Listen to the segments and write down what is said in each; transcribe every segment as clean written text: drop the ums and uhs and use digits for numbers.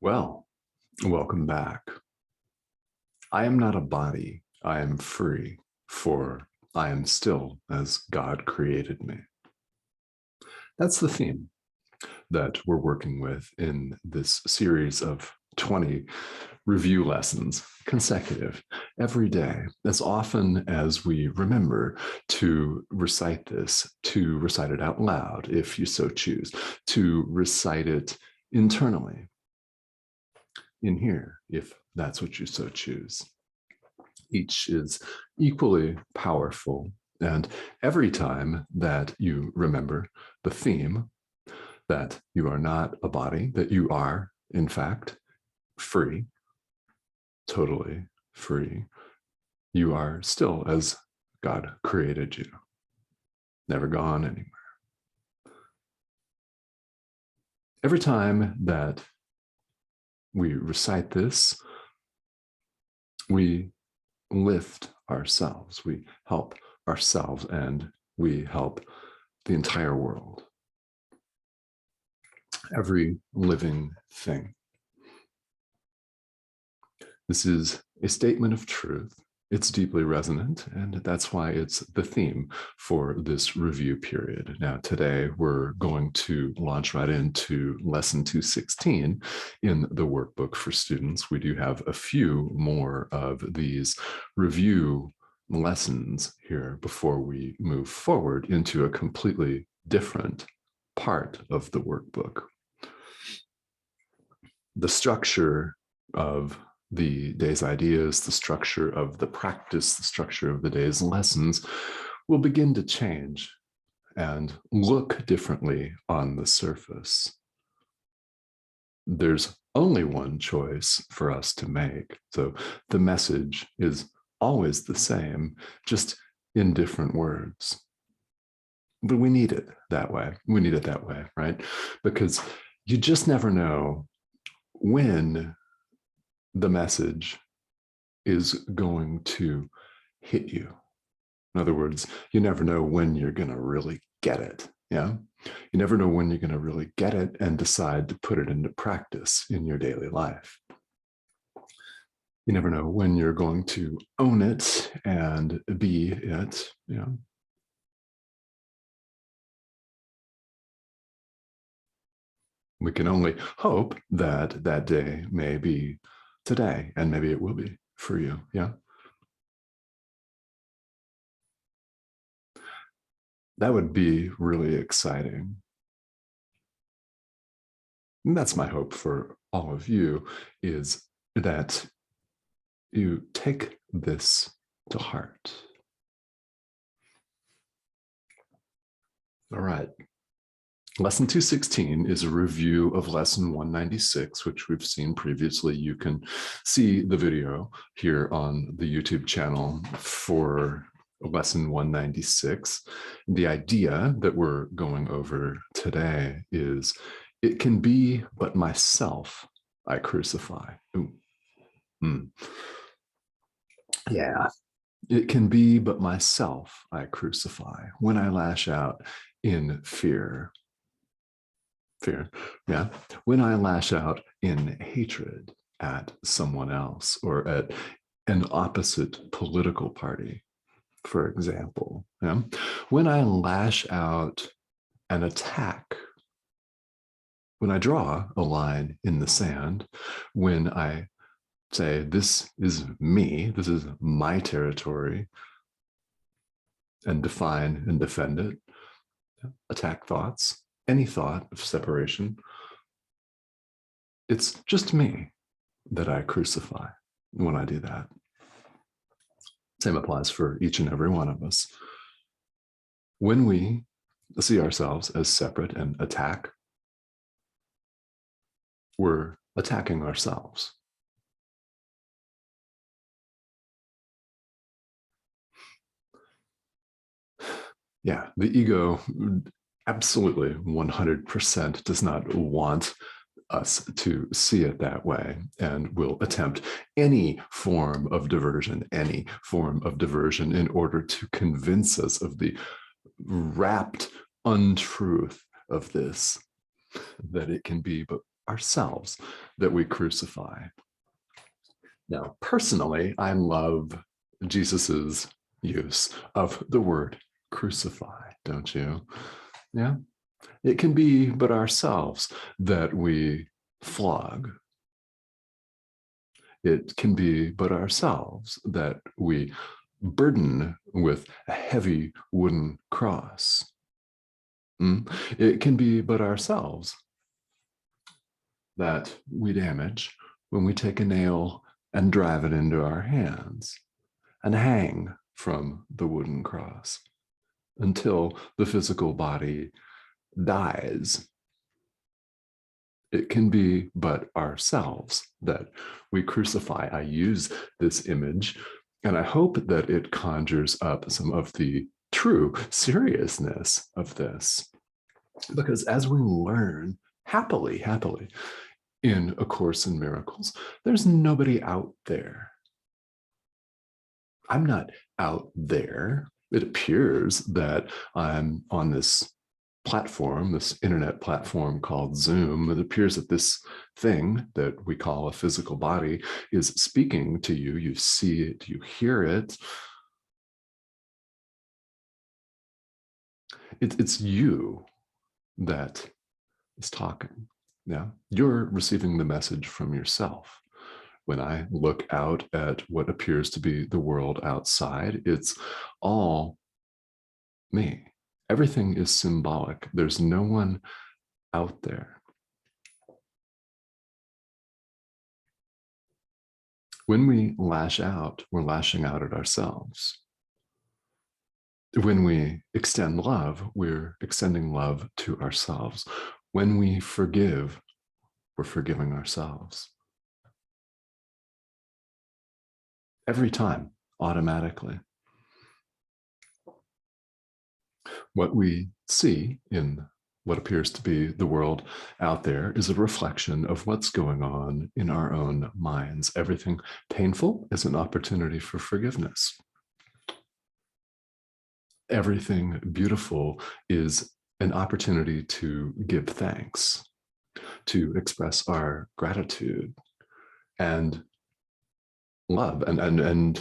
Well, welcome back. I am not a body, I am free, for I am still as God created me. That's the theme that we're working with in this series of 20 review lessons, consecutive, every day, as often as we remember to recite this, to recite it out loud, if you so choose, to recite it internally, in here, if that's what you so choose. Each is equally powerful. And every time that you remember the theme that you are not a body, that you are, in fact, free, totally free, you are still as God created you, never gone anywhere. Every time that we recite this, we lift ourselves, we help ourselves, and we help the entire world. Every living thing. This is a statement of truth. It's deeply resonant, and that's why it's the theme for this review period. Now, today we're going to launch right into lesson 216 in the workbook for students. We do have a few more of these review lessons here before we move forward into a completely different part of the workbook. The structure of the day's ideas, the structure of the practice, the structure of the day's lessons will begin to change and look differently on the surface. There's only one choice for us to make. So the message is always the same, just in different words. But we need it that way. We need it that way, right? Because you just never know when the message is going to hit you. In other words, you never know when you're going to really get it. Yeah. You never know when you're going to really get it and decide to put it into practice in your daily life. You never know when you're going to own it and be it. Yeah. We can only hope that that day may be today, and maybe it will be for you. Yeah. That would be really exciting. And that's my hope for all of you, is that you take this to heart. All right. Lesson 216 is a review of lesson 196, which we've seen previously. You can see the video here on the YouTube channel for lesson 196. The idea that we're going over today is, it can be but myself I crucify. Yeah. It can be but myself I crucify when I lash out in fear. Yeah. When I lash out in hatred at someone else, or at an opposite political party, for example. Yeah. When I lash out an attack, when I draw a line in the sand, when I say, this is me, this is my territory, and define and defend it, attack thoughts, any thought of separation, it's just me that I crucify when I do that. Same applies for each and every one of us. When we see ourselves as separate and attack, we're attacking ourselves. Yeah, the ego absolutely 100% does not want us to see it that way, and will attempt any form of diversion in order to convince us of the wrapped untruth of this, that it can be but ourselves that we crucify. Now, personally, I love Jesus's use of the word crucify, don't you? Yeah. It can be but ourselves that we flog. It can be but ourselves that we burden with a heavy wooden cross. It can be but ourselves that we damage when we take a nail and drive it into our hands and hang from the wooden cross until the physical body dies. It can be but ourselves that we crucify. I use this image, and I hope that it conjures up some of the true seriousness of this. Because as we learn happily in A Course in Miracles, there's nobody out there. I'm not out there. It appears that I'm on this platform, this internet platform called Zoom. It appears that this thing that we call a physical body is speaking to you. You see it, you hear it. It's you that is talking. Yeah, you're receiving the message from yourself. When I look out at what appears to be the world outside, it's all me. Everything is symbolic. There's no one out there. When we lash out, we're lashing out at ourselves. When we extend love, we're extending love to ourselves. When we forgive, we're forgiving ourselves. Every time, automatically. What we see in what appears to be the world out there is a reflection of what's going on in our own minds. Everything painful is an opportunity for forgiveness. Everything beautiful is an opportunity to give thanks, to express our gratitude and love, and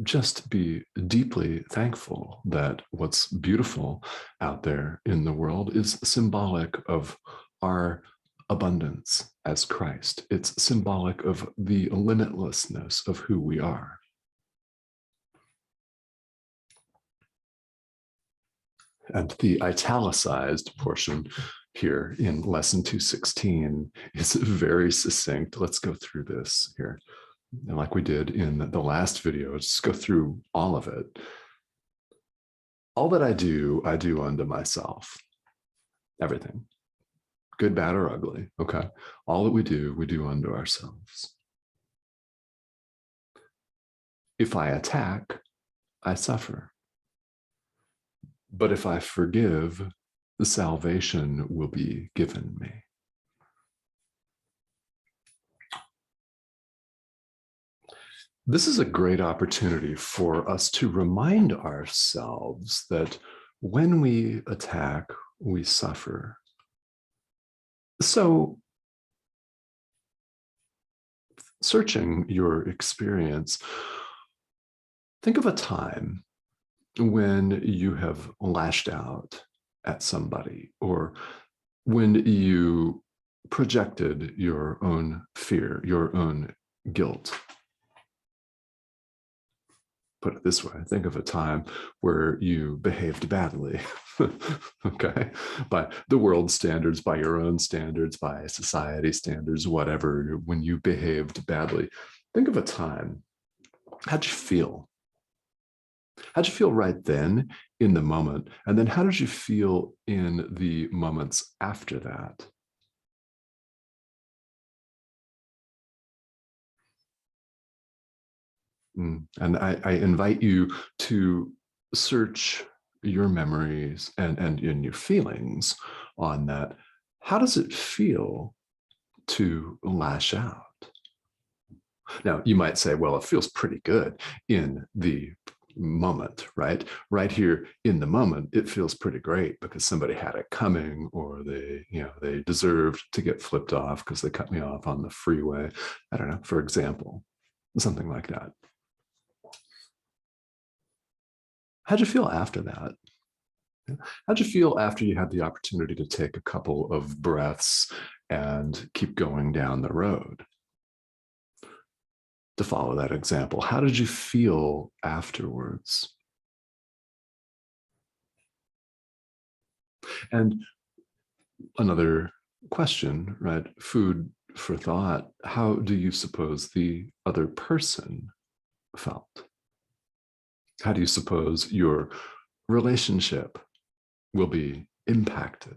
just be deeply thankful that what's beautiful out there in the world is symbolic of our abundance as Christ. It's symbolic of the limitlessness of who we are. And the italicized portion here in lesson 216 is very succinct. Let's go through this here. And like we did in the last video, just go through all of it. All that I do unto myself. Everything. Good, bad, or ugly. Okay. All that we do unto ourselves. If I attack, I suffer. But if I forgive, the salvation will be given me. This is a great opportunity for us to remind ourselves that when we attack, we suffer. So, searching your experience, think of a time when you have lashed out at somebody, or when you projected your own fear, your own guilt. Put it this way, think of a time where you behaved badly, okay? By the world's standards, by your own standards, by society standards, whatever, when you behaved badly. Think of a time. How'd you feel? How'd you feel right then in the moment? And then how did you feel in the moments after that? And I invite you to search your memories and your feelings on that. How does it feel to lash out? Now, you might say, well, it feels pretty good in the moment, right? Right here in the moment, it feels pretty great because somebody had it coming, or they deserved to get flipped off because they cut me off on the freeway. I don't know, for example, something like that. How'd you feel after that? How'd you feel after you had the opportunity to take a couple of breaths and keep going down the road? To follow that example, how did you feel afterwards? And another question, right? Food for thought. How do you suppose the other person felt? How do you suppose your relationship will be impacted?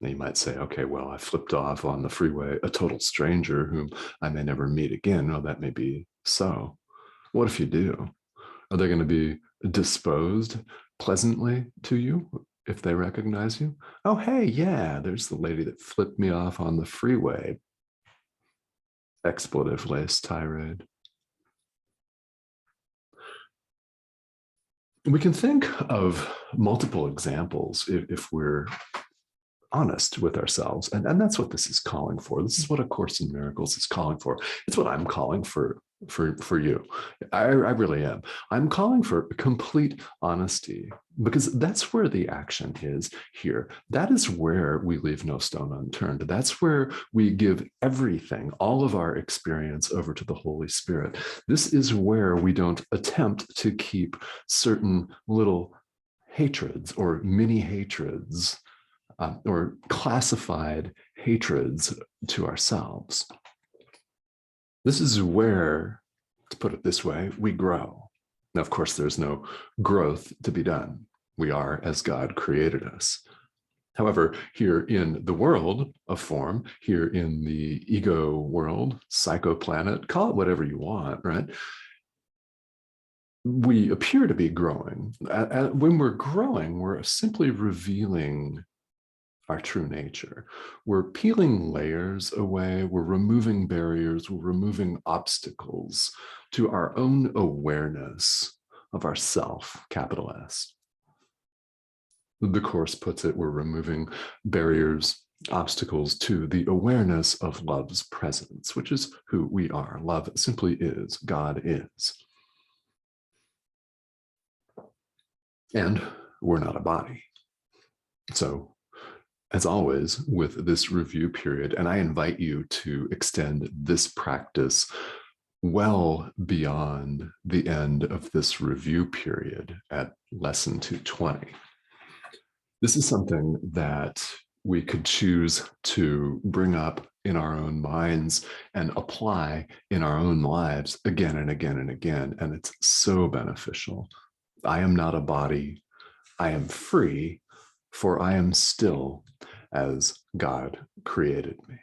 Now you might say, okay, well, I flipped off on the freeway a total stranger whom I may never meet again. Well, that may be so. What if you do? Are they going to be disposed pleasantly to you if they recognize you? Oh, hey, yeah, there's the lady that flipped me off on the freeway. Expletive-laced tirade. We can think of multiple examples if we're honest with ourselves. And that's what this is calling for. This is what A Course in Miracles is calling for. It's what I'm calling for you. I really am. I'm calling for complete honesty, because that's where the action is here. That is where we leave no stone unturned. That's where we give everything, all of our experience, over to the Holy Spirit. This is where we don't attempt to keep certain little hatreds or mini hatreds or classified hatreds to ourselves. This is where, to put it this way, we grow. Now, of course, there's no growth to be done. We are as God created us. However, here in the world of form, here in the ego world, psychoplanet, call it whatever you want, right? We appear to be growing. When we're growing, we're simply revealing our true nature. We're peeling layers away, we're removing barriers, we're removing obstacles to our own awareness of ourself, capital S. The Course puts it, we're removing barriers, obstacles to the awareness of love's presence, which is who we are. Love simply is, God is. And we're not a body. So, as always, with this review period, and I invite you to extend this practice well beyond the end of this review period at lesson 220. This is something that we could choose to bring up in our own minds and apply in our own lives again and again and again. And it's so beneficial. I am not a body. I am free, for I am still as God created me.